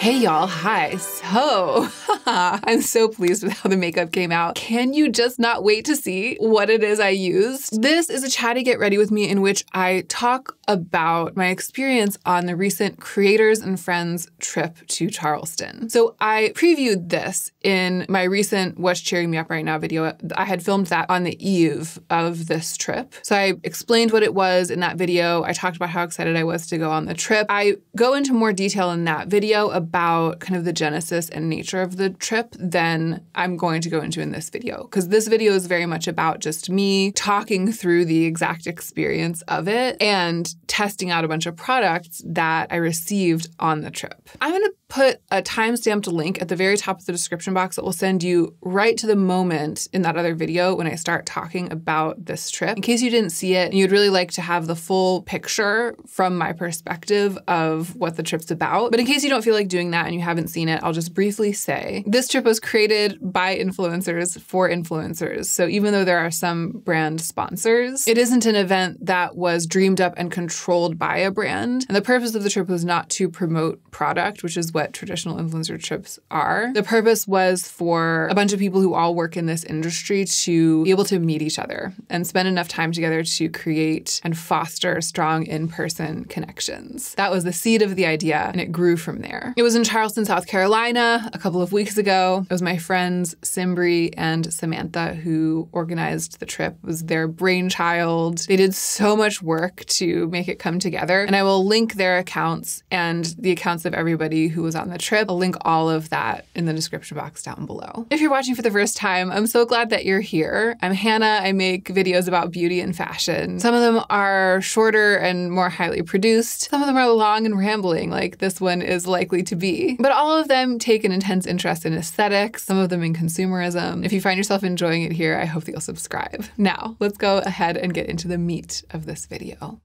Hey y'all, hi. So, I'm so pleased with how the makeup came out. Can you just not wait to see what it is I used? This is a chatty get ready with me in which I talk about my experience on the recent Creators and Friends trip to Charleston. So I previewed this in my recent What's Cheering Me Up Right Now video. I had filmed that on the eve of this trip. So I explained what it was in that video. I talked about how excited I was to go on the trip. I go into more detail in that video about kind of the genesis and nature of the trip than I'm going to go into in this video, because this video is very much about just me talking through the exact experience of it and testing out a bunch of products that I received on the trip. I'm going to put a timestamped link at the very top of the description box that will send you right to the moment in that other video when I start talking about this trip. In case you didn't see it and you'd really like to have the full picture from my perspective of what the trip's about. But in case you don't feel like doing that and you haven't seen it, I'll just briefly say this trip was created by influencers for influencers. So even though there are some brand sponsors, it isn't an event that was dreamed up and controlled by a brand. And the purpose of the trip was not to promote product, which is what traditional influencer trips are. The purpose was for a bunch of people who all work in this industry to be able to meet each other and spend enough time together to create and foster strong in-person connections. That was the seed of the idea, and it grew from there. It was in Charleston, South Carolina a couple of weeks ago. It was my friends Simbri and Samantha who organized the trip. It was their brainchild. They did so much work to make it come together, and I will link their accounts and the accounts of everybody who was on the trip. I'll link all of that in the description box down below. If you're watching for the first time, I'm so glad that you're here. I'm Hannah. I make videos about beauty and fashion. Some of them are shorter and more highly produced. Some of them are long and rambling, like this one is likely to be. But all of them take an intense interest in aesthetics, some of them in consumerism. If you find yourself enjoying it here, I hope that you'll subscribe. Now, let's go ahead and get into the meat of this video.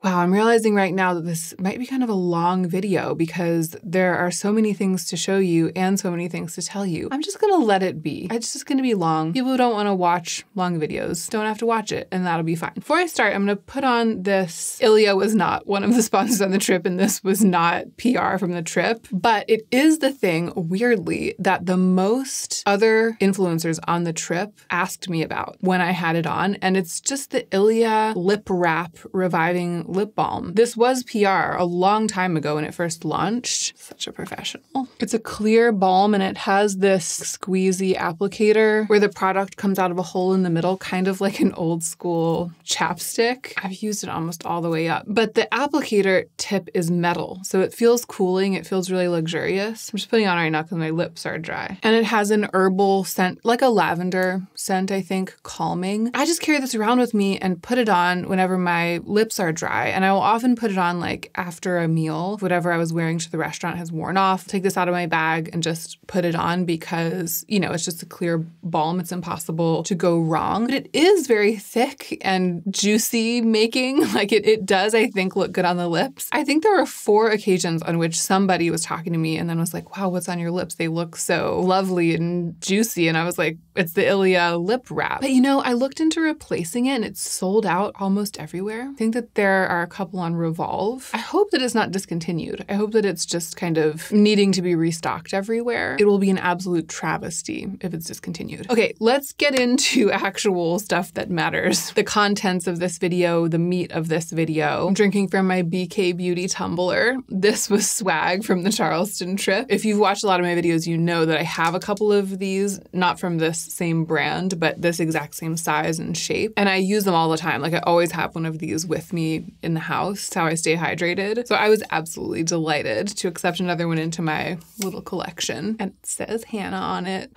Wow, I'm realizing right now that this might be kind of a long video because there are so many things to show you and so many things to tell you. I'm just gonna let it be. It's just gonna be long. People who don't wanna watch long videos don't have to watch it, and that'll be fine. Before I start, I'm gonna put on this. Ilia was not one of the sponsors on the trip, and this was not PR from the trip, but it is the thing, weirdly, that the most other influencers on the trip asked me about when I had it on, and it's just the Ilia Lip Wrap Reviving Lip Balm. This was PR a long time ago when it first launched. Such a professional. It's a clear balm and it has this squeezy applicator where the product comes out of a hole in the middle, kind of like an old school chapstick. I've used it almost all the way up. But the applicator tip is metal, so it feels cooling. It feels really luxurious. I'm just putting it on right now because my lips are dry. And it has an herbal scent, like a lavender scent, I think, calming. I just carry this around with me and put it on whenever my lips are dry. And I will often put it on like after a meal. Whatever I was wearing to the restaurant has worn off. Take this out of my bag and just put it on because, you know, it's just a clear balm. It's impossible to go wrong. But it is very thick and juicy making. Like it does, I think, look good on the lips. I think there were 4 occasions on which somebody was talking to me and then was like, wow, what's on your lips? They look so lovely and juicy. And I was like, it's the Ilia lip wrap. But you know, I looked into replacing it and it's sold out almost everywhere. I think that there are a couple on Revolve. I hope that it's not discontinued. I hope that it's just kind of needing to be restocked everywhere. It will be an absolute travesty if it's discontinued. Okay, let's get into actual stuff that matters. The contents of this video, the meat of this video. I'm drinking from my BK Beauty tumbler. This was swag from the Charleston trip. If you've watched a lot of my videos, you know that I have a couple of these, not from this same brand, but this exact same size and shape. And I use them all the time. Like I always have one of these with me in the house. It's how I stay hydrated. So I was absolutely delighted to accept another one into my little collection. And it says Hannah on it.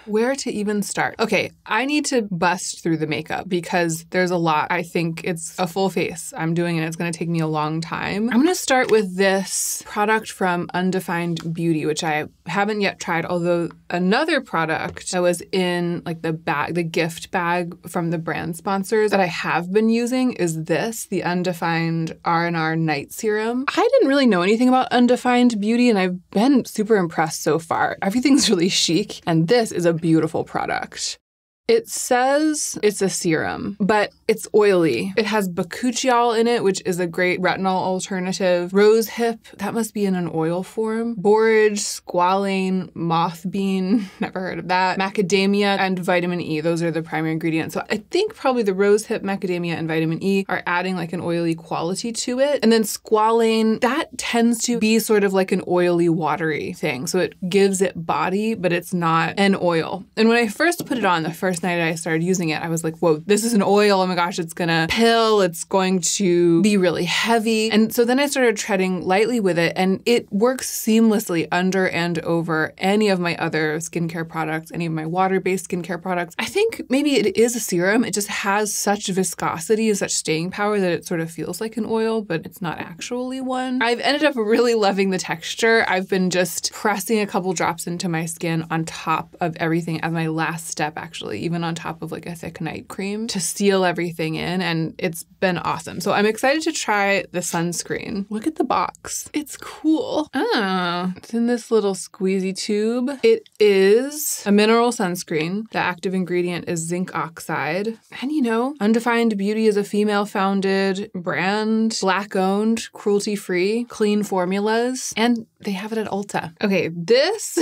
Where to even start? Okay, I need to bust through the makeup because there's a lot. I think it's a full face I'm doing and it's gonna take me a long time. I'm gonna start with this product from Undefined Beauty, which I haven't yet tried, although another product that was in like the bag, the gift bag from the brand sponsors that I have been using is this, the Undefined R&R Night Serum. I didn't really know anything about Undefined Beauty and I've been super impressed so far. Everything's really chic and this is a beautiful product. It says it's a serum, but it's oily. It has bakuchiol in it, which is a great retinol alternative. Rose hip, that must be in an oil form. Borage, squalane, mothbean, never heard of that. Macadamia and vitamin E, those are the primary ingredients. So I think probably the rose hip, macadamia, and vitamin E are adding like an oily quality to it. And then squalane, that tends to be sort of like an oily, watery thing. So it gives it body, but it's not an oil. And when I first put it on, the first night I started using it, I was like, whoa, this is an oil. Oh my gosh, it's gonna pill. It's going to be really heavy. And so then I started treading lightly with it, and it works seamlessly under and over any of my other skincare products, any of my water-based skincare products. I think maybe it is a serum. It just has such viscosity and such staying power that it sort of feels like an oil, but it's not actually one. I've ended up really loving the texture. I've been just pressing a couple drops into my skin on top of everything as my last step, actually, even on top of like a thick night cream to seal everything in, and it's been awesome. So I'm excited to try the sunscreen. Look at the box. It's cool. Oh, it's in this little squeezy tube. It is a mineral sunscreen. The active ingredient is zinc oxide. And you know, Undefined Beauty is a female-founded brand, Black-owned, cruelty-free, clean formulas, and they have it at Ulta. Okay, this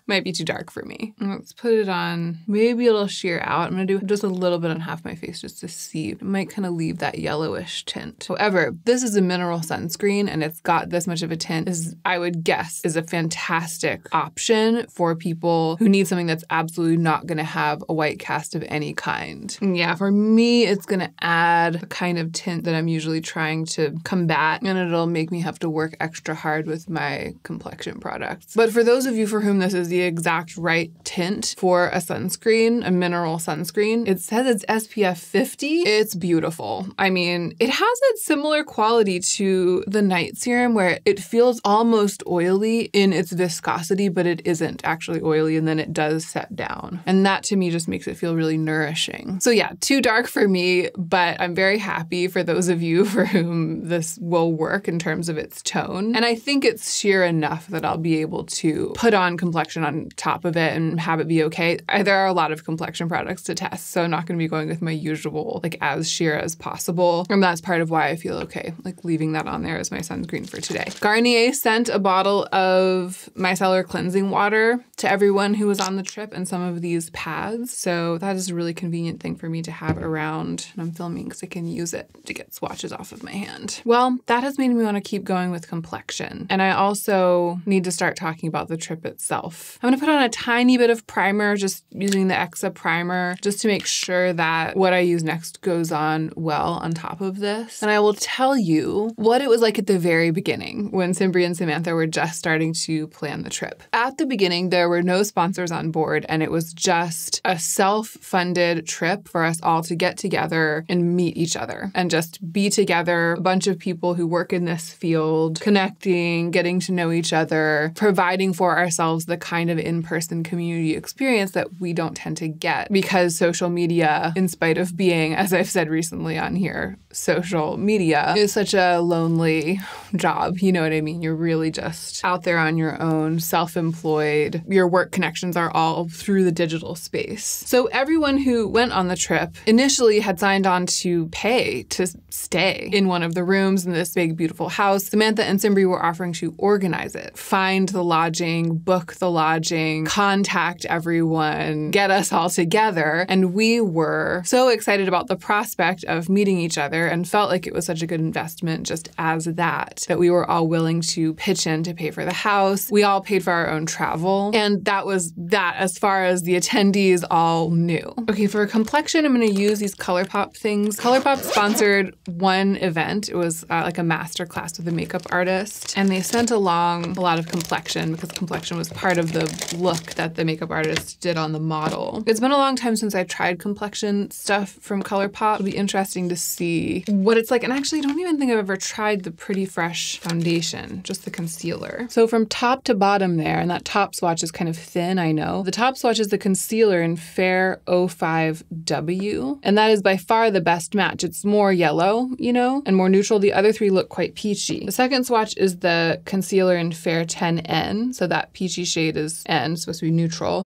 might be too dark for me. Let's put it on. Maybe it'll sheer out. I'm gonna do just a little bit on half my face just to see. It might kind of leave that yellowish tint. However, this is a mineral sunscreen and it's got this much of a tint, I would guess is a fantastic option for people who need something that's absolutely not gonna have a white cast of any kind. And yeah, for me, it's gonna add a kind of tint that I'm usually trying to combat, and it'll make me have to work extra hard with my complexion products. But for those of you for whom this is the exact right tint for a sunscreen, a mineral sunscreen, it says it's SPF 50. It's beautiful. I mean, it has a similar quality to the night serum where it feels almost oily in its viscosity, but it isn't actually oily, and then it does set down. And that to me just makes it feel really nourishing. So yeah, too dark for me, but I'm very happy for those of you for whom this will work in terms of its tone. And I think it's sheer enough that I'll be able to put on complexion on top of it and have it be okay. There are a lot of complexion products to test, so I'm not going to be going with my usual, like as sheer as possible. And that's part of why I feel okay, like leaving that on there as my sunscreen for today. Garnier sent a bottle of micellar cleansing water to everyone who was on the trip and some of these pads. So that is a really convenient thing for me to have around when I'm filming because I can use it to get swatches off of my hand. Well, that has made me want to keep going with complexion. And I also need to start talking about the trip itself. I'm going to put on a tiny bit of primer, just using the Exa primer, just to make sure that what I use next goes on well on top of this. And I will tell you what it was like at the very beginning when Simbri and Samantha were just starting to plan the trip. At the beginning, there were no sponsors on board, and it was just a self-funded trip for us all to get together and meet each other and just be together, a bunch of people who work in this field, connecting, getting to know each other, providing for ourselves the kind of in-person community experience that we don't tend to get because social media, in spite of being, as I've said recently on here, social media is such a lonely job. You know what I mean? You're really just out there on your own, self-employed. Your work connections are all through the digital space. So everyone who went on the trip initially had signed on to pay to stay in one of the rooms in this big, beautiful house. Samantha and Simbri were offering to organize it, find the lodging, book the lodging, contact everyone, get us all together. And we were so excited about the prospect of meeting each other and felt like it was such a good investment just as that we were all willing to pitch in to pay for the house. We all paid for our own travel. And that was that as far as the attendees all knew. Okay, for complexion, I'm going to use these ColourPop things. ColourPop sponsored one event. It was like a masterclass with a makeup artist. And they sent along a lot of complexion because complexion was part of the look that the makeup artist did on the model. It's been a long time since I tried complexion stuff from ColourPop. It'll be interesting to see what it's like. And actually, I don't even think I've ever tried the Pretty Fresh foundation, just the concealer. So from top to bottom there, and that top swatch is kind of thin, I know. The top swatch is the concealer in Fair 05W, and that is by far the best match. It's more yellow, you know, and more neutral. The other three look quite peachy. The second swatch is the concealer in Fair 10N, so that peachy shade is N, supposed to be neutral.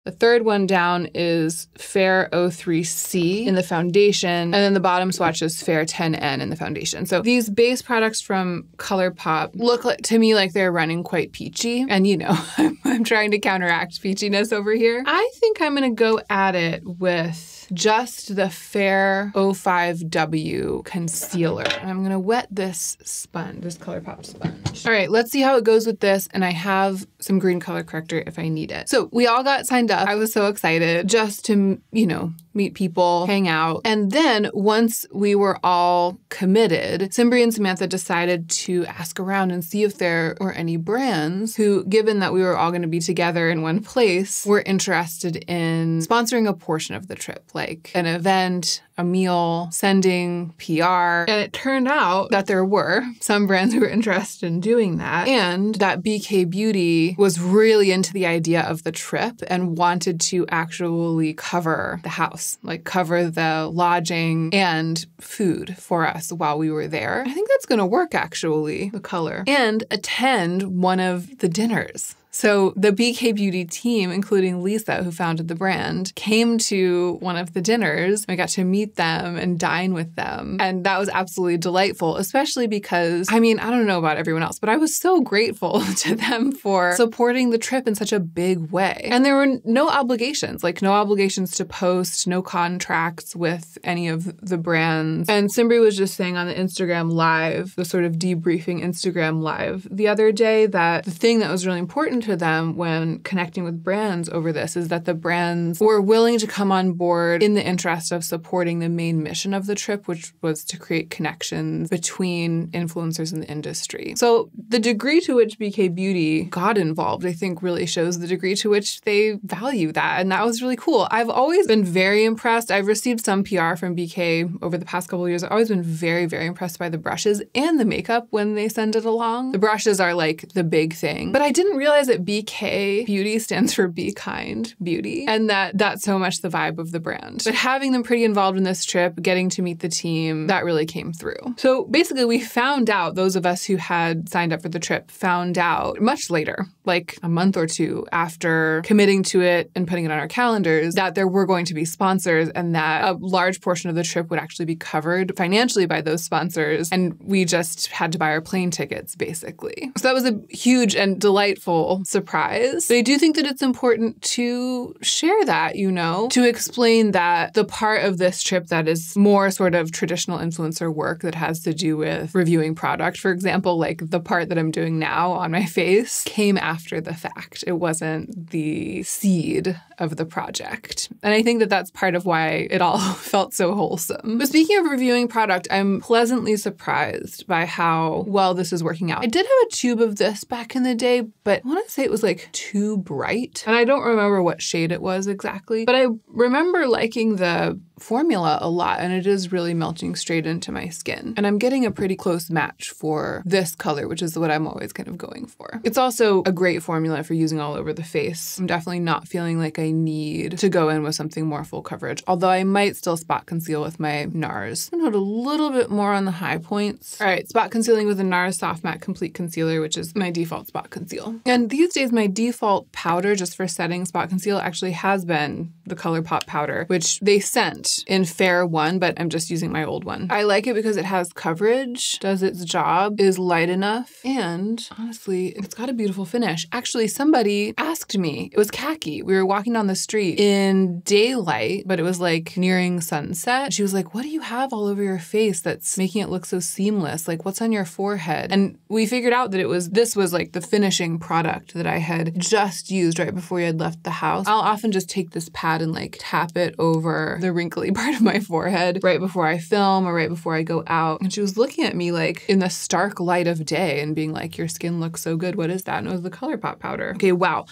The third one down is Fair 03C in the foundation, and then the bottom swatch is Fair 10N in the foundation. So these base products from ColourPop look like, to me, like they're running quite peachy. And you know, I'm trying to counteract peachiness over here. I think I'm going to go at it with just the Fair 05W concealer. And I'm going to wet this sponge, this ColourPop sponge. All right, let's see how it goes with this. And I have some green color corrector if I need it. So we all got signed up. I was so excited just to, you know, meet people, hang out. And then once we were all committed, Cimbri and Samantha decided to ask around and see if there were any brands who, given that we were all going to be together in one place, were interested in sponsoring a portion of the trip, like an event, a meal, sending PR. And it turned out that there were some brands who were interested in doing that, and that BK Beauty was really into the idea of the trip and wanted to actually cover the house, like cover the lodging and food for us while we were there. I think that's going to work, actually, the color, and attend one of the dinners. So the BK Beauty team, including Lisa, who founded the brand, came to one of the dinners. I got to meet them and dine with them. And that was absolutely delightful, especially because, I mean, I don't know about everyone else, but I was so grateful to them for supporting the trip in such a big way. And there were no obligations, like no obligations to post, no contracts with any of the brands. And Cimbri was just saying on the Instagram Live, the sort of debriefing Instagram Live the other day, that the thing that was really important to them when connecting with brands over this is that the brands were willing to come on board in the interest of supporting the main mission of the trip, which was to create connections between influencers in the industry. So the degree to which BK Beauty got involved, I think, really shows the degree to which they value that. And that was really cool. I've always been very impressed. I've received some PR from BK over the past couple of years. I've always been very, very impressed by the brushes and the makeup when they send it along. The brushes are like the big thing. But I didn't realize that BK Beauty stands for Be Kind Beauty, and that's so much the vibe of the brand. But having them pretty involved in this trip, getting to meet the team, that really came through. So basically we found out, those of us who had signed up for the trip found out much later, like a month or two after committing to it and putting it on our calendars, that there were going to be sponsors and that a large portion of the trip would actually be covered financially by those sponsors. And we just had to buy our plane tickets, basically. So that was a huge and delightful surprise. But I do think that it's important to share that, you know, to explain that the part of this trip that is more sort of traditional influencer work that has to do with reviewing product, for example, like the part that I'm doing now on my face, came after the fact. It wasn't the seed of the project. And I think that that's part of why it all felt so wholesome. But speaking of reviewing product, I'm pleasantly surprised by how well this is working out. I did have a tube of this back in the day, but I want to say it was like too bright. And I don't remember what shade it was exactly, but I remember liking the formula a lot, and it is really melting straight into my skin. And I'm getting a pretty close match for this color, which is what I'm always kind of going for. It's also a great formula for using all over the face. I'm definitely not feeling like I need to go in with something more full coverage, although I might still spot conceal with my NARS. I'm gonna put a little bit more on the high points. All right, spot concealing with a NARS Soft Matte Complete Concealer, which is my default spot conceal. And these days, my default powder just for setting spot conceal actually has been the ColourPop powder, which they sent in Fair 1, but I'm just using my old one. I like it because it has coverage, does its job, is light enough, and honestly, it's got a beautiful finish. Actually, somebody asked me, it was khaki. We were walking down the street in daylight, but it was like nearing sunset. She was like, what do you have all over your face that's making it look so seamless? Like, what's on your forehead? And we figured out that this was like the finishing product that I had just used right before we had left the house. I'll often just take this pad and like tap it over the wrinkly part of my forehead right before I film or right before I go out. And she was looking at me like in the stark light of day and being like, your skin looks so good. What is that? And it was the ColourPop powder. Okay, wow.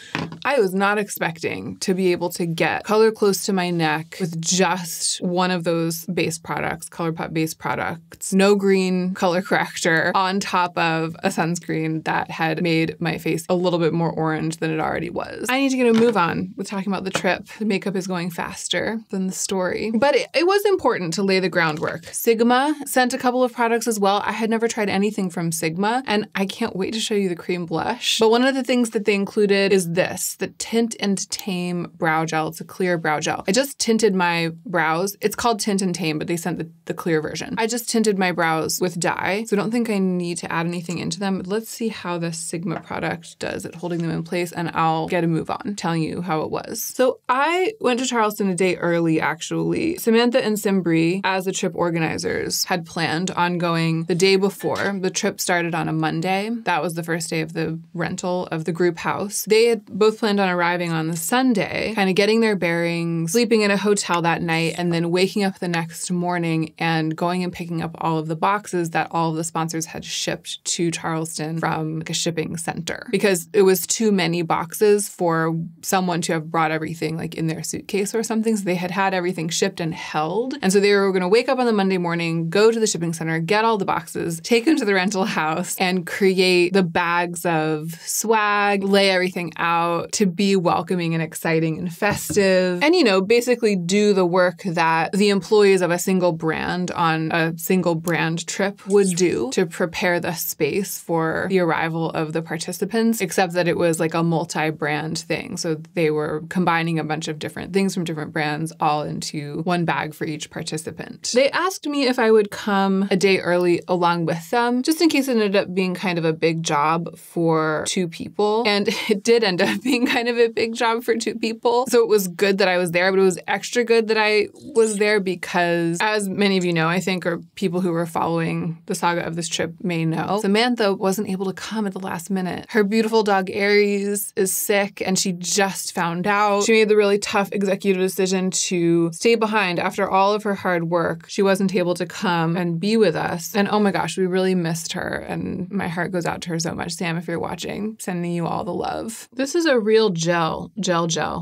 I was not expecting to be able to get color close to my neck with just one of those base products, ColourPop base products, no green color corrector on top of a sunscreen that had made my face a little bit more orange than it already was. I need to get a move on with talking about the trip. The makeup is going faster than the story. But it was important to lay the groundwork. Sigma sent a couple of products as well. I had never tried anything from Sigma, and I can't wait to show you the cream blush. But one of the things that they included is this, the Tint and Tame Brow Gel. It's a clear brow gel. I just tinted my brows. It's called Tint and Tame, but they sent the clear version. I just tinted my brows with dye, so I don't think I need to add anything into them. But let's see how this Sigma product does at holding them in place, and I'll get a move on telling you how it was. So I went to Charleston a day early, actually. Samantha and Simbri, as the trip organizers, had planned on going the day before. The trip started on a Monday. That was the first day of the rental of the group house. They had both planned on arriving on the Sunday, kind of getting their bearings, sleeping in a hotel that night, and then waking up the next morning and going and picking up all of the boxes that all of the sponsors had shipped to Charleston from like a shipping center. Because it was too many boxes for someone to have brought everything like in their suitcase or something. So they had everything shipped and held. And so they were going to wake up on the Monday morning, go to the shipping center, get all the boxes, take them to the rental house, and create the bags of swag, lay everything out to be welcoming and exciting and festive. And, you know, basically do the work that the employees of a single brand on a single brand trip would do to prepare the space for the arrival of the participants, except that it was like a multi-brand thing. So they were combining a bunch of different things from different brands all into one bag for each participant. They asked me if I would come a day early along with them, just in case it ended up being kind of a big job for two people. And it did end up being kind of a big job for two people. So it was good that I was there, but it was extra good that I was there because, as many of you know, I think, or people who were following the saga of this trip may know, Samantha wasn't able to come at the last minute. Her beautiful dog Aries is sick and she just found out. She made the really tough executive decision to stay behind after all of her hard work. She wasn't able to come and be with us. And oh my gosh, we really missed her. And my heart goes out to her so much. Sam, if you're watching, sending you all the love. This is a real gel,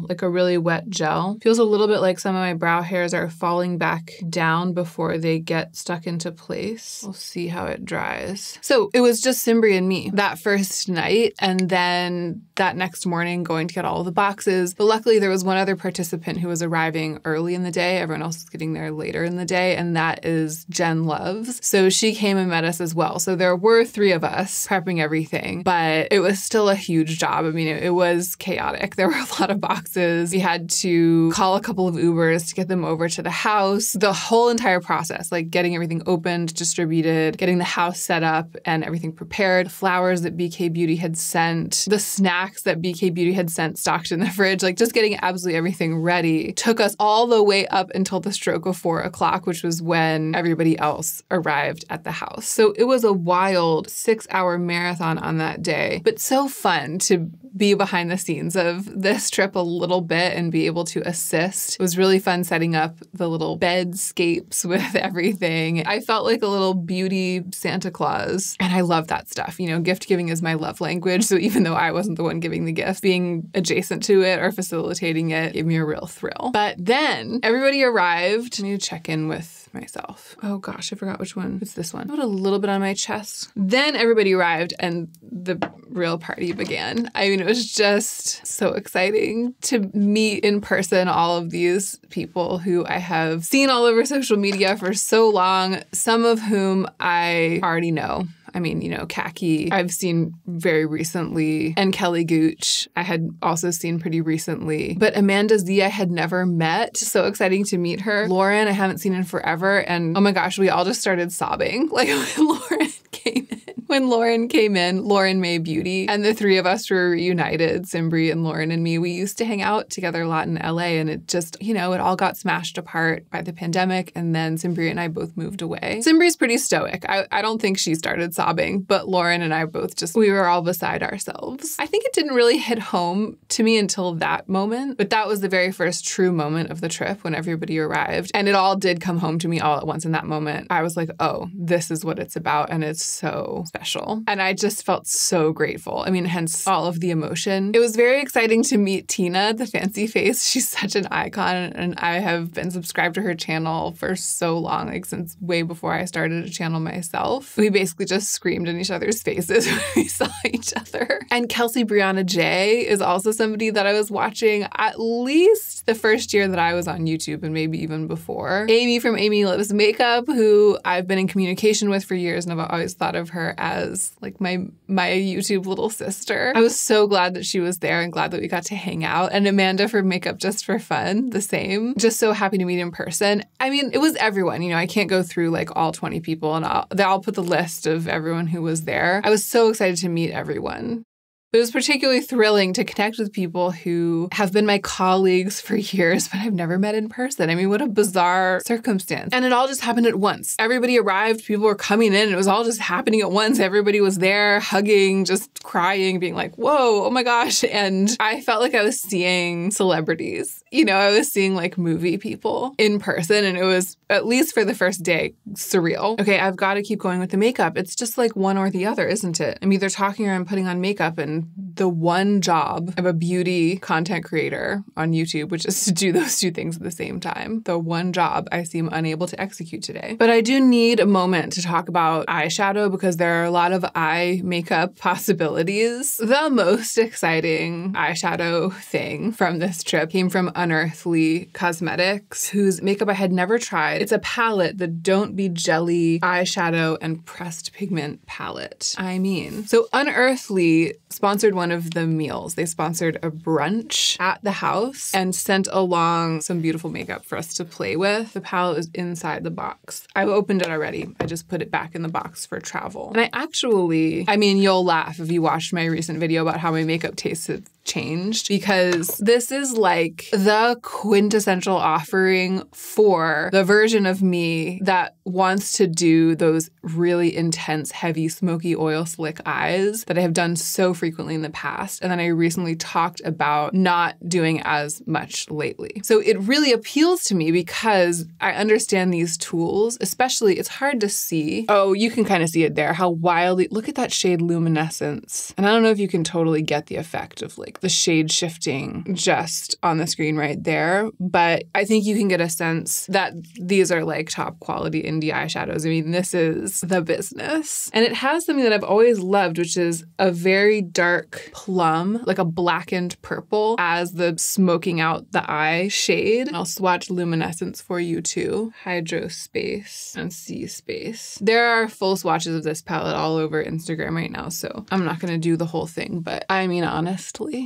like a really wet gel. Feels a little bit like some of my brow hairs are falling back down before they get stuck into place. We'll see how it dries. So it was just Simbri and me that first night. And then that next morning going to get all of the boxes. But luckily there was one other participant who was arriving early in the day. Everyone else was getting there later in the day. And that is Jen Loves. So she came and met us as well. So there were three of us prepping everything, but it was still a huge job. I mean, it was chaotic. There were a lot of boxes. We had to call a couple of Ubers to get them over to the house. The whole entire process, like getting everything opened, distributed, getting the house set up and everything prepared, flowers that BK Beauty had sent, the snacks that BK Beauty had sent stocked in the fridge, like just getting absolutely everything ready took us all the way up until the stroke of 4 o'clock, which was when everybody else arrived at the house. So it was a wild 6-hour marathon on that day, but so fun to be behind the scenes of this trip a little bit and be able to assist. It was really fun setting up the little bedscapes with everything. I felt like a little beauty Santa Claus, and I love that stuff. You know, gift giving is my love language, so even though I wasn't the one giving the gift, being adjacent to it or facilitating it gave me a real thrill. But then everybody arrived. I need to check in with myself. Oh gosh, I forgot which one. It's this one. I put a little bit on my chest. Then everybody arrived and the real party began. I mean, it was just so exciting to meet in person all of these people who I have seen all over social media for so long, some of whom I already know. I mean, you know, Khaki, I've seen very recently, and Kelly Gooch, I had also seen pretty recently. But Amanda Z, I had never met. So exciting to meet her. Lauren, I haven't seen in forever. And oh my gosh, we all just started sobbing. Like when Lauren came in. When Lauren came in, Lauren May Beauty, and the three of us were reunited, Simbri and Lauren and me. We used to hang out together a lot in LA, and it just, you know, it all got smashed apart by the pandemic, and then Simbri and I both moved away. Simbri's pretty stoic. I don't think she started sobbing, but Lauren and I both just, we were all beside ourselves. I think it didn't really hit home to me until that moment, but that was the very first true moment of the trip when everybody arrived, and it all did come home to me all at once in that moment. I was like, oh, this is what it's about, and it's so special. And I just felt so grateful. I mean, hence all of the emotion. It was very exciting to meet Tina, the fancy face. She's such an icon, and I have been subscribed to her channel for so long, like since way before I started a channel myself. We basically just screamed in each other's faces when we saw each other. And Kelsey Brianna J is also somebody that I was watching at least since the first year that I was on YouTube and maybe even before. Amy from Amy Lives Makeup, who I've been in communication with for years, and I've always thought of her as like my YouTube little sister. I was so glad that she was there and glad that we got to hang out. And Amanda from Makeup Just for Fun, the same. Just so happy to meet in person. I mean, it was everyone. You know, I can't go through like all 20 people, and I'll put the list of everyone who was there. I was so excited to meet everyone. It was particularly thrilling to connect with people who have been my colleagues for years, but I've never met in person. I mean, what a bizarre circumstance. And it all just happened at once. Everybody arrived, people were coming in, and it was all just happening at once. Everybody was there, hugging, just crying, being like, whoa, oh my gosh. And I felt like I was seeing celebrities. You know, I was seeing like movie people in person, and it was, at least for the first day, surreal. Okay, I've got to keep going with the makeup. It's just like one or the other, isn't it? I'm either talking or I'm putting on makeup, and the one job of a beauty content creator on YouTube, which is to do those two things at the same time. The one job I seem unable to execute today. But I do need a moment to talk about eyeshadow because there are a lot of eye makeup possibilities. The most exciting eyeshadow thing from this trip came from Unearthly Cosmetics, whose makeup I had never tried. It's a palette, the Don't Be Jelly eyeshadow and pressed pigment palette. So Unearthly sponsored one of the meals. They sponsored a brunch at the house and sent along some beautiful makeup for us to play with. The palette was inside the box. I've opened it already. I just put it back in the box for travel. And I mean, you'll laugh if you watched my recent video about how my makeup tastes have changed, because this is like the quintessential offering for the version of me that wants to do those really intense, heavy, smoky oil slick eyes that I have done so frequently in the past. And then I recently talked about not doing as much lately. So it really appeals to me because I understand these tools, especially it's hard to see. Oh, you can kind of see it there, how wildly, look at that shade Luminescence. And I don't know if you can totally get the effect of like the shade shifting just on the screen right there, but I think you can get a sense that these are like top quality indie eyeshadows. I mean, this is the business. And it has something that I've always loved, which is a very dark plum, like a blackened purple as the smoking out the eye shade. I'll swatch Luminescence for you too. Hydro Space and Sea Space. There are full swatches of this palette all over Instagram right now, so I'm not going to do the whole thing, but I mean, honestly,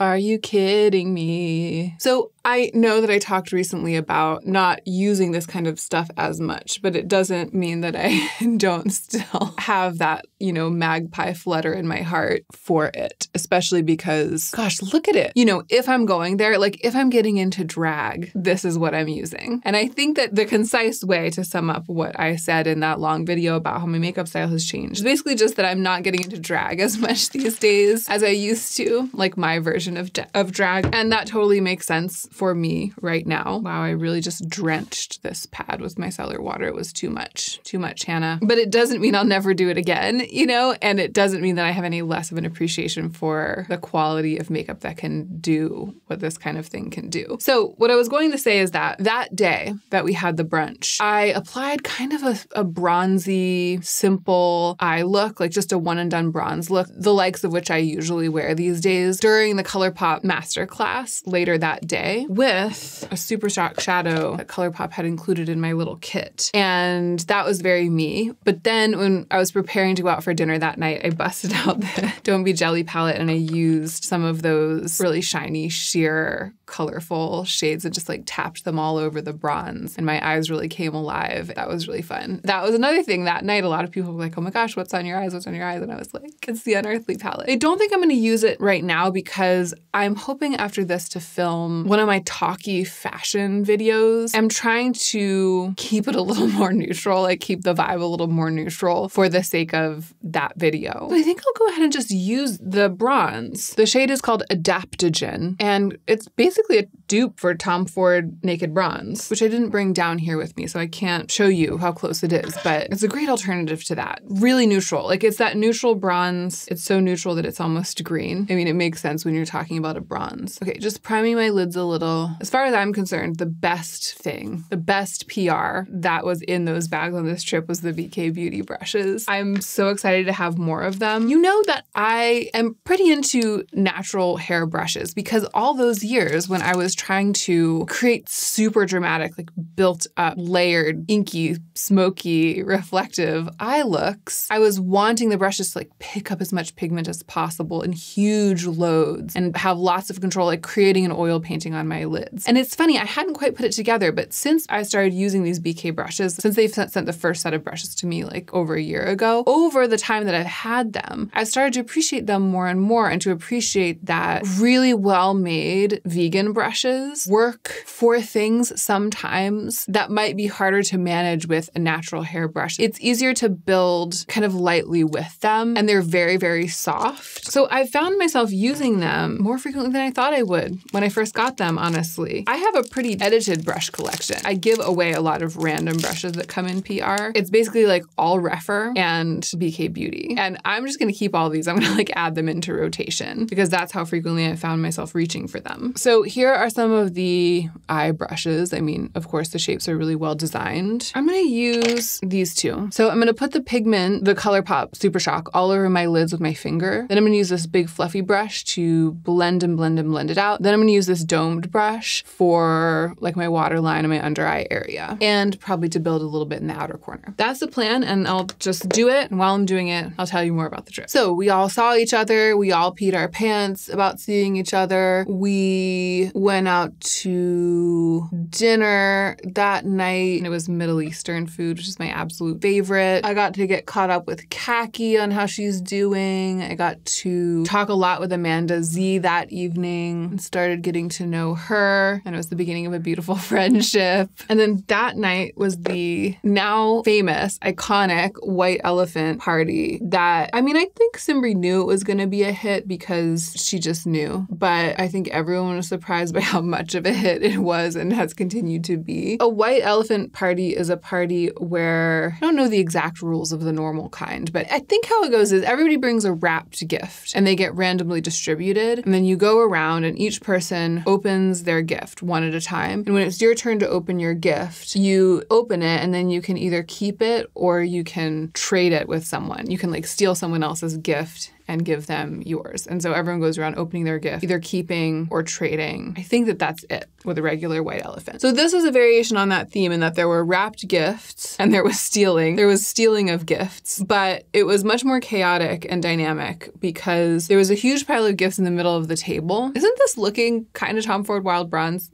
are you kidding me? So I know that I talked recently about not using this kind of stuff as much, but it doesn't mean that I don't still have that, you know, magpie flutter in my heart for it, especially because, gosh, look at it. You know, if I'm going there, like if I'm getting into drag, this is what I'm using. And I think that the concise way to sum up what I said in that long video about how my makeup style has changed is basically just that I'm not getting into drag as much these days as I used to, like my version of drag. And that totally makes sense for me right now. Wow, I really just drenched this pad with micellar water. It was too much, Hannah. But it doesn't mean I'll never do it again, you know? And it doesn't mean that I have any less of an appreciation for the quality of makeup that can do what this kind of thing can do. So what I was going to say is that that day that we had the brunch, I applied kind of a bronzy, simple eye look, like just a one and done bronze look, the likes of which I usually wear these days, during the ColourPop masterclass later that day with a super shock shadow that ColourPop had included in my little kit. And that was very me. But then when I was preparing to go out for dinner that night, I busted out the Don't Be Jelly palette and I used some of those really shiny, sheer, colorful shades and just like tapped them all over the bronze. And my eyes really came alive. That was really fun. That was another thing that night. A lot of people were like, oh my gosh, what's on your eyes? What's on your eyes? And I was like, it's the Unearthly palette. I don't think I'm going to use it right now because I'm hoping after this to film one of my talky fashion videos. I'm trying to keep it a little more neutral, like keep the vibe a little more neutral for the sake of that video. But I think I'll go ahead and just use the bronze. The shade is called Adaptogen, and it's basically a dupe for Tom Ford Naked Bronze, which I didn't bring down here with me, so I can't show you how close it is, but it's a great alternative to that. Really neutral. Like it's that neutral bronze. It's so neutral that that it's almost green. I mean, it makes sense when you're talking about a bronze. Okay, just priming my lids a little. As far as I'm concerned, the best thing, the best PR that was in those bags on this trip was the BK Beauty brushes. I'm so excited to have more of them. You know that I am pretty into natural hair brushes because all those years when I was trying to create super dramatic, like built up, layered, inky, smoky, reflective eye looks, I was wanting the brushes to like pick up as much pigment as possible in huge loads and have lots of control, like creating an oil painting on my lids. And it's funny, I hadn't quite put it together, but since I started using these BK brushes, since they've sent the first set of brushes to me like over a year ago, over the time that I've had them, I've started to appreciate them more and more and to appreciate that really well-made vegan brushes work for things sometimes that might be harder to manage with a natural hairbrush. It's easier to build kind of lightly with them, and they're very, very soft. So I found myself using them more frequently than I thought I would when I first got them, honestly. I have a pretty edited brush collection. I give away a lot of random brushes that come in PR. It's basically like all Refer and BK Beauty. And I'm just gonna keep all these. I'm gonna like add them into rotation because that's how frequently I found myself reaching for them. So here are some of the eye brushes. I mean, of course, the shapes are really well designed. I'm gonna use these two. So I'm gonna put the pigment, the ColourPop Super Shock, all over my lids with my finger. Then I'm gonna use this big fluffy brush to blend and blend and blend it out. Then I'm gonna use this domed brush for like my waterline and my under eye area, and probably to build a little bit in the outer corner. That's the plan, and I'll just do it. And while I'm doing it, I'll tell you more about the trip. So we all saw each other. We all peed our pants about seeing each other. We went out to dinner that night. It was Middle Eastern food, which is my absolute favorite. I got to get caught up with Kaki on how she's doing. I got to talk a lot with Amanda Z that evening and started getting to know her. And it was the beginning of a beautiful friendship. And then that night was the now famous, iconic white elephant party that, I mean, I think Simbri knew it was going to be a hit because she just knew. But I think everyone was surprised by how much of a hit it was and has continued to be. A white elephant party is a party where, I don't know the exact rules of the normal kind, but I think how it goes is everybody brings a wrapped gift and they get randomly distributed. And then you go around and each person opens their gift one at a time. And when it's your turn to open your gift, you open it and then you can either keep it or you can trade it with someone. You can like steal someone else's gift and give them yours. And so everyone goes around opening their gift, either keeping or trading. I think that that's it with a regular white elephant. So this was a variation on that theme in that there were wrapped gifts and there was stealing. There was stealing of gifts, but it was much more chaotic and dynamic because there was a huge pile of gifts in the middle of the table. Isn't this looking kind of Tom Ford Wild Bronze?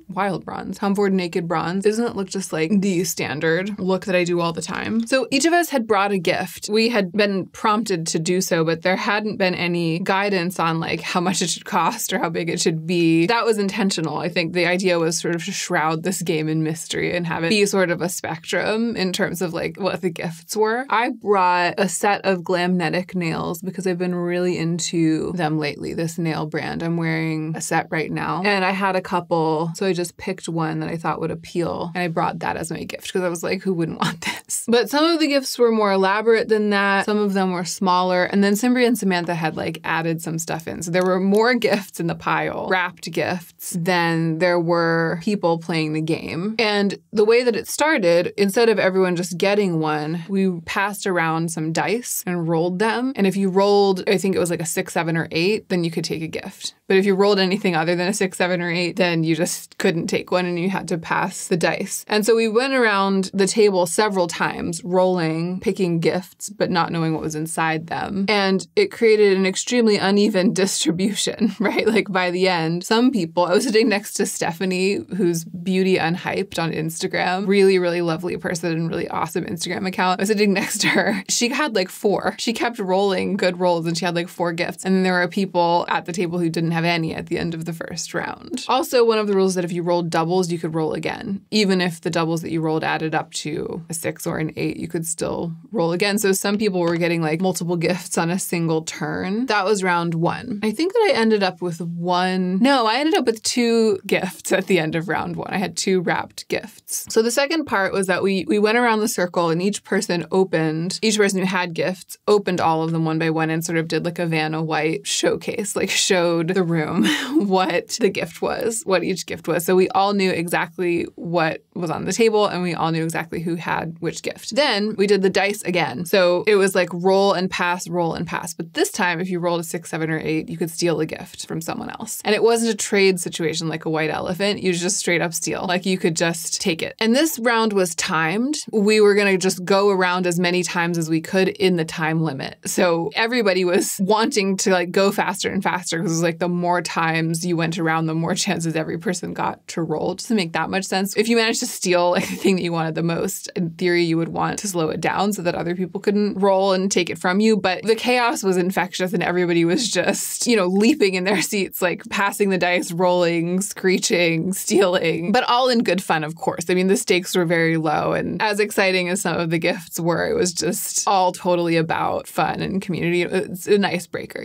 Tom Ford Naked Bronze? Doesn't it look just like the standard look that I do all the time? So each of us had brought a gift. We had been prompted to do so, but there hadn't been any guidance on like how much it should cost or how big it should be. That was intentional. I think the idea was sort of to shroud this game in mystery and have it be sort of a spectrum in terms of like what the gifts were. I brought a set of Glamnetic nails because I've been really into them lately, this nail brand. I'm wearing a set right now and I had a couple, so I just picked one that I thought would appeal and I brought that as my gift because I was like, who wouldn't want this? But some of the gifts were more elaborate than that. Some of them were smaller. And then Simbri and Samantha had like added some stuff in. So there were more gifts in the pile, wrapped gifts, than there were people playing the game. And the way that it started, instead of everyone just getting one, we passed around some dice and rolled them. And if you rolled, I think it was like a 6, 7, or 8, then you could take a gift. But if you rolled anything other than a 6, 7, or 8, then you just couldn't take one and you had to pass the dice. And so we went around the table several times, rolling, picking gifts, but not knowing what was inside them. And it created an extremely uneven distribution, right? Like by the end, some people, I was sitting next to Stephanie, who's Beauty Unhyped on Instagram, really, really lovely person and really awesome Instagram account. I was sitting next to her. She had like 4. She kept rolling good rolls and she had like 4 gifts. And then there were people at the table who didn't have any at the end of the first round. Also, one of the rules is that if you rolled doubles, you could roll again. Even if the doubles that you rolled added up to a 6 or an 8, you could still roll again. So some people were getting like multiple gifts on a single turn. turn. That was round 1. I think that I ended up with I ended up with 2 gifts at the end of round 1. I had 2 wrapped gifts. So the second part was that we went around the circle and each person who had gifts opened all of them one by one and sort of did like a Vanna White showcase, like showed the room what the gift was, what each gift was. So we all knew exactly what was on the table and we all knew exactly who had which gift. Then we did the dice again. So it was like roll and pass, roll and pass. But this time, if you rolled a 6, 7, or 8, you could steal a gift from someone else. And it wasn't a trade situation like a white elephant. You just straight up steal. Like you could just take it. And this round was timed. We were going to just go around as many times as we could in the time limit. So everybody was wanting to like go faster and faster because it was like the more times you went around, the more chances every person got to roll. Just to make that much sense. If you managed to steal like the thing that you wanted the most, in theory, you would want to slow it down so that other people couldn't roll and take it from you. But the chaos was infectious and everybody was just, leaping in their seats, like passing the dice, rolling, screeching, stealing, but all in good fun, of course. I mean, the stakes were very low, and as exciting as some of the gifts were, it was just all totally about fun and community. It's an icebreaker,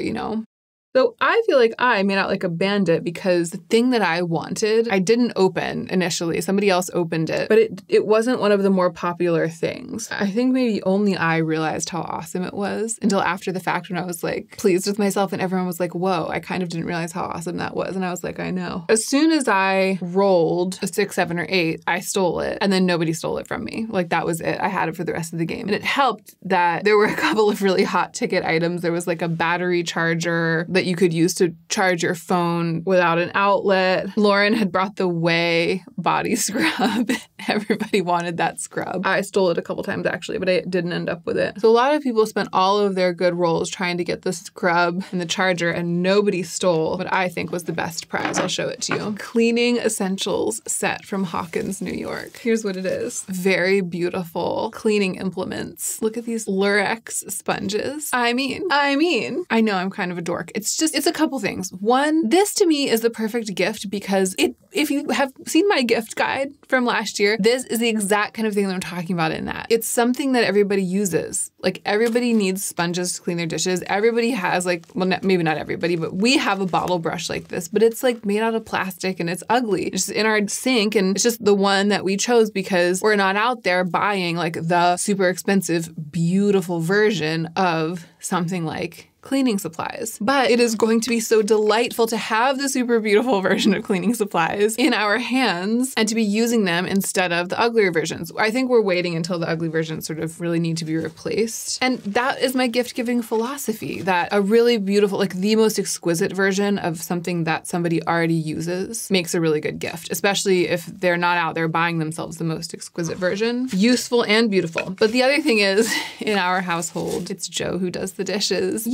So I feel like I made out like a bandit because the thing that I wanted, I didn't open initially. Somebody else opened it, but it wasn't one of the more popular things. I think maybe only I realized how awesome it was until after the fact when I was like pleased with myself and everyone was like, whoa, I kind of didn't realize how awesome that was. And I was like, I know. As soon as I rolled a 6, 7, or 8, I stole it and then nobody stole it from me. Like that was it. I had it for the rest of the game. And it helped that there were a couple of really hot ticket items. There was like a battery charger that you could use to charge your phone without an outlet. Lauren had brought the Way body scrub. Everybody wanted that scrub. I stole it a couple times actually, but I didn't end up with it. So a lot of people spent all of their good rolls trying to get the scrub and the charger, and nobody stole what I think was the best prize. I'll show it to you. Cleaning Essentials set from Hawkins, New York. Here's what it is. Very beautiful cleaning implements. Look at these Lurex sponges. I mean, I know I'm kind of a dork. It's a couple things. One, this to me is the perfect gift because if you have seen my gift guide from last year, this is the exact kind of thing that I'm talking about in that. It's something that everybody uses. Like everybody needs sponges to clean their dishes. Everybody has maybe not everybody, but we have a bottle brush like this, but it's like made out of plastic and it's ugly. It's just in our sink and it's just the one that we chose because we're not out there buying like the super expensive, beautiful version of something like cleaning supplies. But it is going to be so delightful to have the super beautiful version of cleaning supplies in our hands and to be using them instead of the uglier versions. I think we're waiting until the ugly versions sort of really need to be replaced. And that is my gift-giving philosophy, that a really beautiful, like the most exquisite version of something that somebody already uses makes a really good gift, especially if they're not out there buying themselves the most exquisite version. Useful and beautiful. But the other thing is, in our household, it's Joe who does the dishes.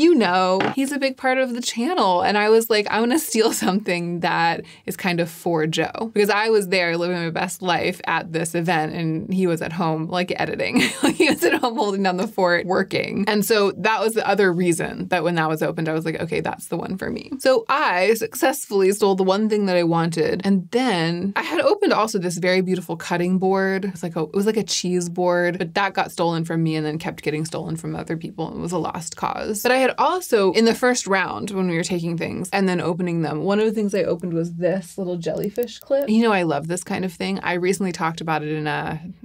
He's a big part of the channel. And I was like, I'm going to steal something that is kind of for Joe. Because I was there living my best life at this event and he was at home like editing. He was at home holding down the fort working. And so that was the other reason that when that was opened, I was like, okay, that's the one for me. So I successfully stole the one thing that I wanted. And then I had opened also this very beautiful cutting board. It was like a cheese board, but that got stolen from me and then kept getting stolen from other people and was a lost cause. But I had also, in the first round, when we were taking things and then opening them, one of the things I opened was this little jellyfish clip. I love this kind of thing. I recently talked about it in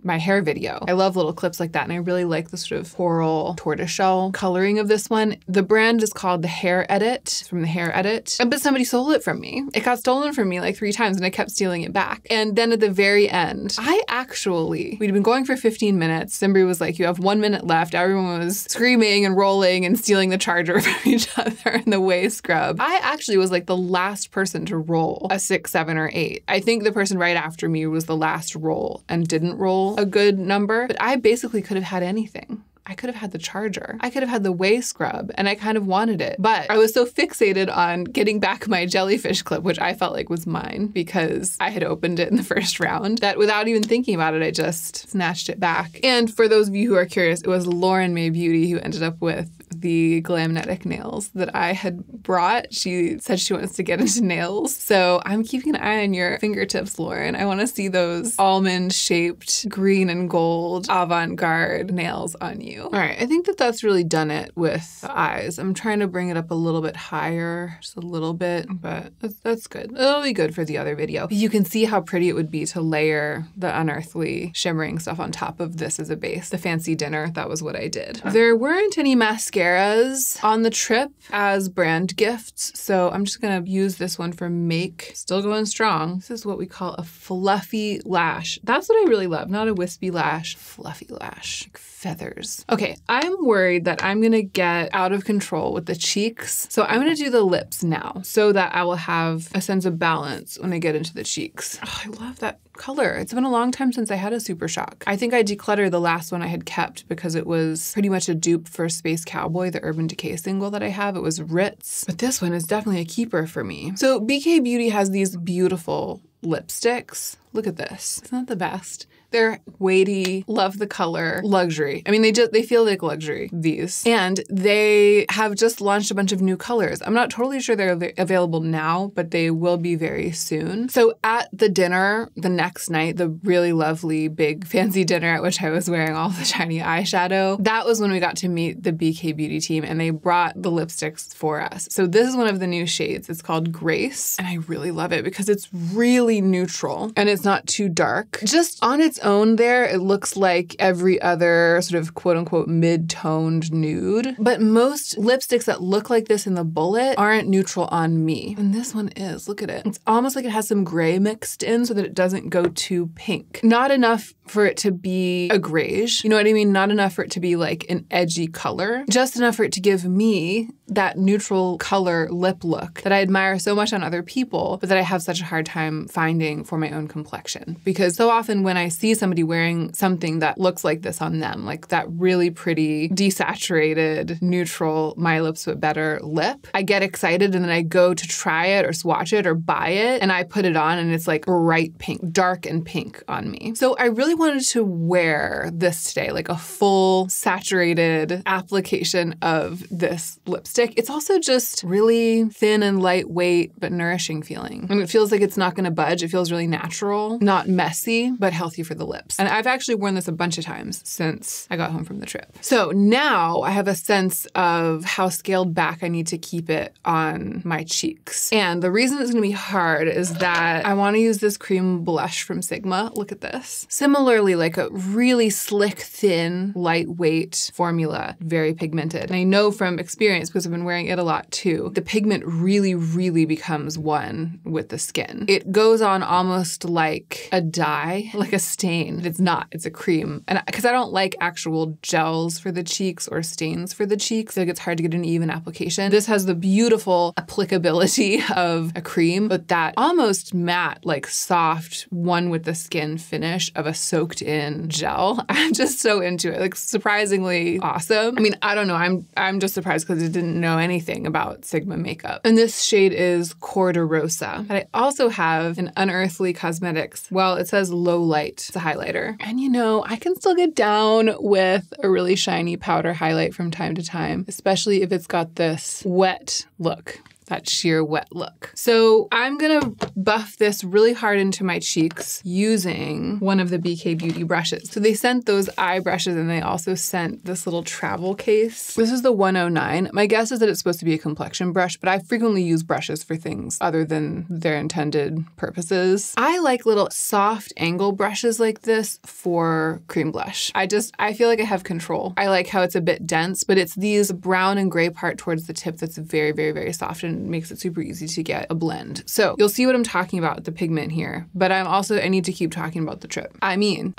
my hair video. I love little clips like that, and I really like the sort of coral tortoiseshell coloring of this one. The brand is called The Hair Edit, from The Hair Edit. But somebody stole it from me. It got stolen from me like 3 times, and I kept stealing it back. And then at the very end, we'd been going for 15 minutes. Simbri was like, you have 1 minute left. Everyone was screaming and rolling and stealing the charger from each other in the Way scrub. I actually was like the last person to roll a 6, 7, or 8. I think the person right after me was the last roll and didn't roll a good number, but I basically could have had anything. I could have had the charger. I could have had the Way scrub, and I kind of wanted it. But I was so fixated on getting back my jellyfish clip, which I felt like was mine because I had opened it in the first round, that without even thinking about it, I just snatched it back. And for those of you who are curious, it was Lauren May Beauty who ended up with of the Glamnetic nails that I had brought. She said she wants to get into nails. So I'm keeping an eye on your fingertips, Lauren. I want to see those almond-shaped green and gold avant-garde nails on you. All right, I think that that's really done it with the eyes. I'm trying to bring it up a little bit higher, just a little bit, but that's good. It'll be good for the other video. You can see how pretty it would be to layer the unearthly shimmering stuff on top of this as a base. The fancy dinner, that was what I did. There weren't any mascaras on the trip as brand gifts, so I'm just gonna use this one for Make. Still going strong. This is what we call a fluffy lash. That's what I really love, not a wispy lash, fluffy lash, like feathers. Okay, I'm worried that I'm gonna get out of control with the cheeks, so I'm gonna do the lips now so that I will have a sense of balance when I get into the cheeks. Oh, I love that color. It's been a long time since I had a Super Shock. I think I decluttered the last one I had kept because it was pretty much a dupe for Space Cowboy, the Urban Decay single that I have. It was Ritz, but this one is definitely a keeper for me. So BK Beauty has these beautiful lipsticks. Look at this. Isn't that the best? They're weighty, love the color, luxury. I mean, they feel like luxury, these. And they have just launched a bunch of new colors. I'm not totally sure they're available now, but they will be very soon. So at the dinner the next night, the really lovely, big, fancy dinner at which I was wearing all the shiny eyeshadow, that was when we got to meet the BK Beauty team, and they brought the lipsticks for us. So this is one of the new shades. It's called Grace, and I really love it because it's really neutral and it's not too dark. Just on its own there, it looks like every other sort of quote-unquote mid-toned nude. But most lipsticks that look like this in the bullet aren't neutral on me. And this one is. Look at it. It's almost like it has some gray mixed in so that it doesn't go too pink. Not enough for it to be a grayish. You know what I mean? Not enough for it to be like an edgy color. Just enough for it to give me that neutral color lip look that I admire so much on other people, but that I have such a hard time finding for my own complexion. Because so often when I see somebody wearing something that looks like this on them, like that really pretty, desaturated, neutral, my lips but better lip, I get excited and then I go to try it or swatch it or buy it and I put it on and it's like bright pink, dark and pink on me. So I really wanted to wear this today, like a full saturated application of this lipstick. It's also just really thin and lightweight, but nourishing feeling. And it feels like it's not gonna budge. It feels really natural, not messy, but healthy for the lips. And I've actually worn this a bunch of times since I got home from the trip. So now I have a sense of how scaled back I need to keep it on my cheeks. And the reason it's gonna be hard is that I wanna use this cream blush from Sigma. Look at this. Similarly, like a really slick, thin, lightweight formula, very pigmented. And I know from experience, because I've been wearing it a lot too, the pigment really, really becomes one with the skin. It goes on almost like a dye, like a stain. It's not, it's a cream. And because I don't like actual gels for the cheeks or stains for the cheeks, like it's hard to get an even application. This has the beautiful applicability of a cream, but that almost matte, like soft, one with the skin finish of a soaked in gel. I'm just so into it. Like surprisingly awesome. I mean, I don't know. I'm just surprised because I didn't know anything about Sigma makeup. And this shade is Corderosa. But I also have an Unearthly Cosmetics. Well, it says Low Light. It's a highlighter. And you know, I can still get down with a really shiny powder highlight from time to time, especially if it's got this wet look. That sheer wet look. So I'm gonna buff this really hard into my cheeks using one of the BK Beauty brushes. So they sent those eye brushes and they also sent this little travel case. This is the 109. My guess is that it's supposed to be a complexion brush, but I frequently use brushes for things other than their intended purposes. I like little soft angle brushes like this for cream blush. I feel like I have control. I like how it's a bit dense, but it's these brown and gray part towards the tip that's very, very, very soft and makes it super easy to get a blend. So you'll see what I'm talking about, the pigment here, but I need to keep talking about the trip. I mean,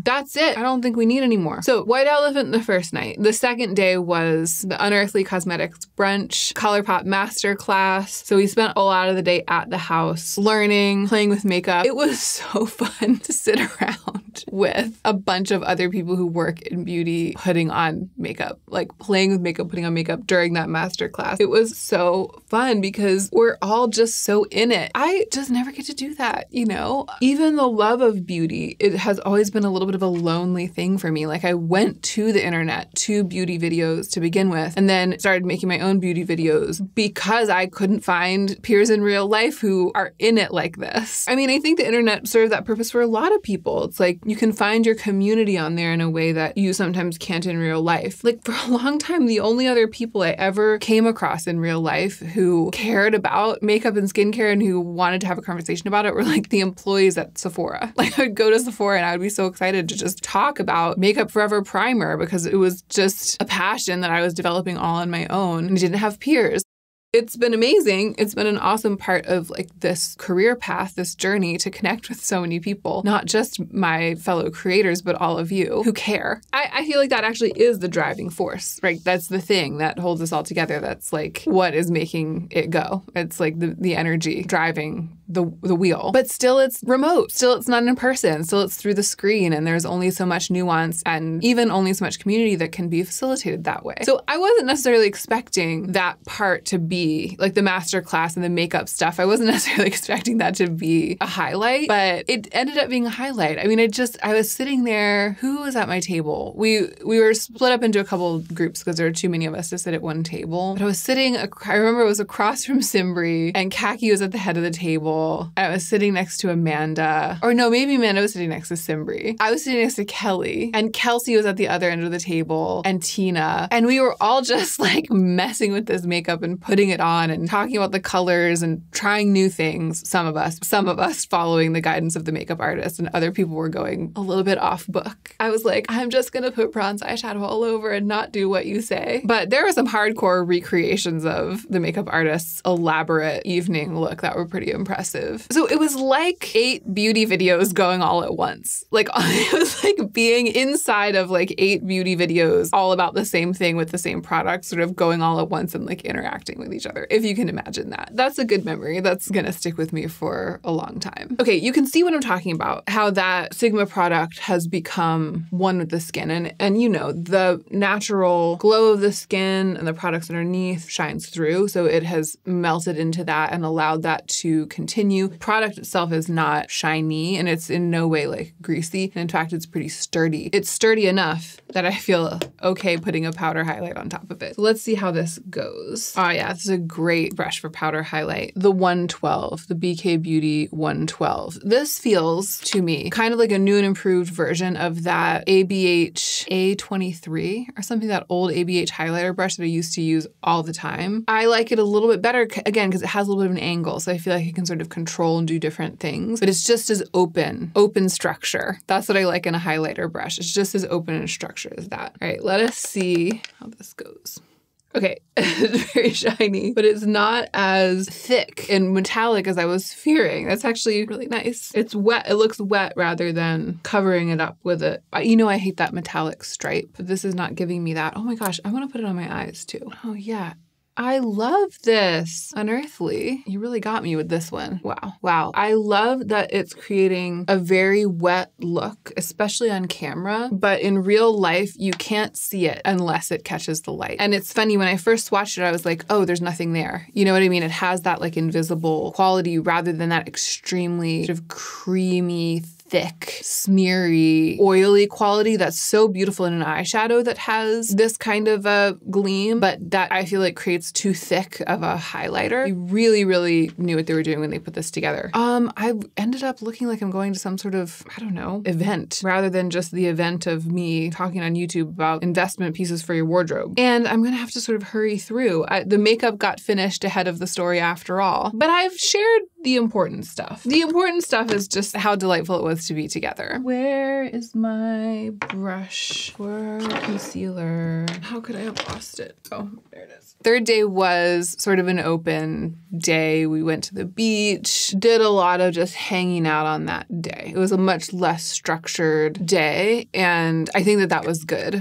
that's it. I don't think we need any more. So White Elephant the first night. The second day was the Unearthly Cosmetics brunch, ColourPop masterclass. So we spent a lot of the day at the house learning, playing with makeup. It was so fun to sit around with a bunch of other people who work in beauty putting on makeup, like playing with makeup, putting on makeup during that masterclass. It was so fun because we're all just so in it. I just never get to do that, you know? Even the love of beauty, it has always been a little bit of a lonely thing for me. Like I went to the internet to beauty videos to begin with, and then started making my own beauty videos because I couldn't find peers in real life who are in it like this. I mean, I think the internet served that purpose for a lot of people. It's like you can find your community on there in a way that you sometimes can't in real life. Like for a long time, the only other people I ever came across in real life who cared about makeup and skincare and who wanted to have a conversation about it were like the employees at Sephora. Like I would go to Sephora and I would be so excited to just talk about Makeup Forever primer because it was just a passion that I was developing all on my own and I didn't have peers. It's been amazing. It's been an awesome part of like this career path, this journey to connect with so many people, not just my fellow creators, but all of you who care. I feel like that actually is the driving force, right? That's the thing that holds us all together. That's like what is making it go. It's like the energy driving the wheel. But still it's remote. Still it's not in person. Still it's through the screen and there's only so much nuance and even only so much community that can be facilitated that way. So I wasn't necessarily expecting that part to be like the master class and the makeup stuff. I wasn't necessarily expecting that to be a highlight, but it ended up being a highlight. I mean, I was sitting there. Who was at my table? We were split up into a couple groups because there were too many of us to sit at one table. But I was sitting, I remember it was across from Simbri and Kaki was at the head of the table. I was sitting next to Amanda. Or no, maybe Amanda was sitting next to Simbri. I was sitting next to Kelly. And Kelsey was at the other end of the table. And Tina. And we were all just like messing with this makeup and putting it on and talking about the colors and trying new things. Some of us following the guidance of the makeup artist, and other people were going a little bit off book. I was like, I'm just going to put bronze eyeshadow all over and not do what you say. But there were some hardcore recreations of the makeup artist's elaborate evening look that were pretty impressive. So it was like 8 beauty videos going all at once. Like it was like being inside of like 8 beauty videos all about the same thing with the same product, sort of going all at once and like interacting with each other. If you can imagine that. That's a good memory. That's going to stick with me for a long time. Okay, you can see what I'm talking about, how that Sigma product has become one with the skin. And you know, the natural glow of the skin and the products underneath shines through. So it has melted into that and allowed that to continue. Product itself is not shiny and it's in no way like greasy. And in fact, it's pretty sturdy. It's sturdy enough that I feel okay putting a powder highlight on top of it. So let's see how this goes. Oh yeah, this is a great brush for powder highlight. The 112, the BK Beauty 112. This feels to me kind of like a new and improved version of that ABH A23 or something, that old ABH highlighter brush that I used to use all the time. I like it a little bit better, again, because it has a little bit of an angle. So I feel like it can sort of control and do different things, but it's just as open structure. That's what I like in a highlighter brush. It's just as open in structure as that. All right, let us see how this goes. Okay, it's very shiny, but it's not as thick and metallic as I was fearing. That's actually really nice. It's wet. It looks wet rather than covering it up with it. You know I hate that metallic stripe, but this is not giving me that. Oh my gosh, I want to put it on my eyes too. Oh yeah. I love this. Unearthly. You really got me with this one. Wow. Wow. I love that it's creating a very wet look, especially on camera, but in real life, you can't see it unless it catches the light. And it's funny, when I first swatched it, I was like, oh, there's nothing there. You know what I mean? It has that like invisible quality rather than that extremely sort of creamy, thick, smeary, oily quality that's so beautiful in an eyeshadow that has this kind of a gleam, but that I feel like creates too thick of a highlighter. They really, really knew what they were doing when they put this together. I ended up looking like I'm going to some sort of, I don't know, event rather than just the event of me talking on YouTube about investment pieces for your wardrobe. And I'm going to have to sort of hurry through. The makeup got finished ahead of the story after all, but I've shared the important stuff. The important stuff is just how delightful it was to be together. Where is my brush for concealer? How could I have lost it? Oh, there it is. Third day was sort of an open day. We went to the beach, did a lot of just hanging out on that day. It was a much less structured day, and I think that that was good.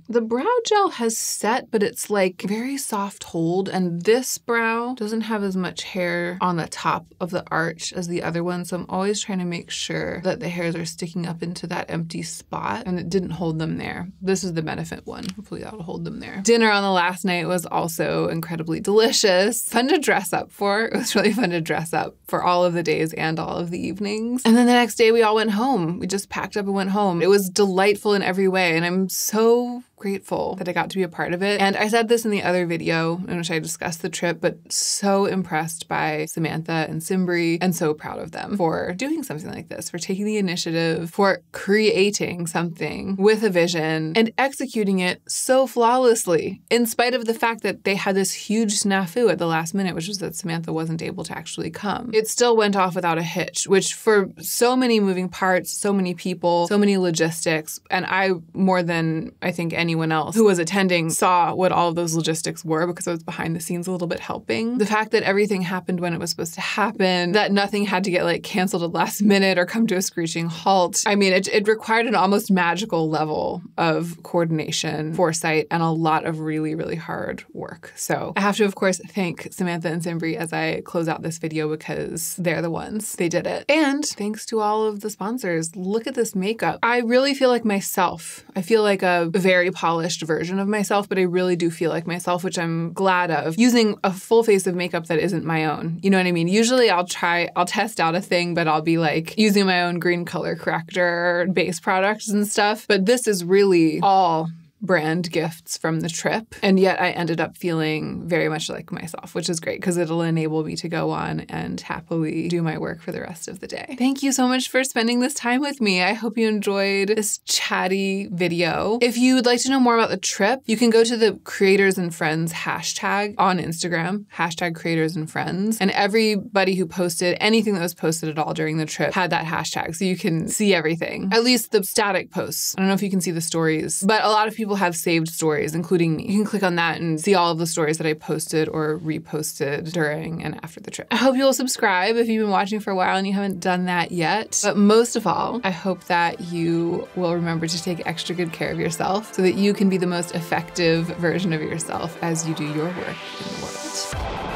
The brow gel has set, but it's like very soft hold, and this brow doesn't have as much hair on the top of of the arch as the other one, so I'm always trying to make sure that the hairs are sticking up into that empty spot, and it didn't hold them there. This is the Benefit one. Hopefully that'll hold them there. Dinner on the last night was also incredibly delicious. Fun to dress up for. It was really fun to dress up for all of the days and all of the evenings. And then the next day we all went home. We just packed up and went home. It was delightful in every way, and I'm so grateful that I got to be a part of it. And I said this in the other video in which I discussed the trip, but so impressed by Samantha and Simbri and so proud of them for doing something like this, for taking the initiative, for creating something with a vision and executing it so flawlessly, in spite of the fact that they had this huge snafu at the last minute, which was that Samantha wasn't able to actually come. It still went off without a hitch, which for so many moving parts, so many people, so many logistics, and I, more than I think anyone else who was attending, saw what all of those logistics were because I was behind the scenes a little bit helping. The fact that everything happened when it was supposed to happen, that nothing had to get like canceled at last minute or come to a screeching halt. I mean, it required an almost magical level of coordination, foresight, and a lot of really, really hard work. So I have to, of course, thank Samantha and Simbri as I close out this video because they're the ones. They did it. And thanks to all of the sponsors. Look at this makeup. I really feel like myself. I feel like a very polished version of myself, but I really do feel like myself, which I'm glad of, using a full face of makeup that isn't my own. You know what I mean? Usually I'll test out a thing, but I'll be like using my own green color corrector, base products and stuff. But this is really all brand gifts from the trip. And yet I ended up feeling very much like myself, which is great because it'll enable me to go on and happily do my work for the rest of the day. Thank you so much for spending this time with me. I hope you enjoyed this chatty video. If you'd like to know more about the trip, you can go to the Creators and Friends hashtag on Instagram, hashtag Creators and Friends. And everybody who posted anything that was posted at all during the trip had that hashtag. So you can see everything, at least the static posts. I don't know if you can see the stories, but a lot of people have saved stories, including me. You can click on that and see all of the stories that I posted or reposted during and after the trip. I hope you'll subscribe if you've been watching for a while and you haven't done that yet. But most of all, I hope that you will remember to take extra good care of yourself so that you can be the most effective version of yourself as you do your work in the world.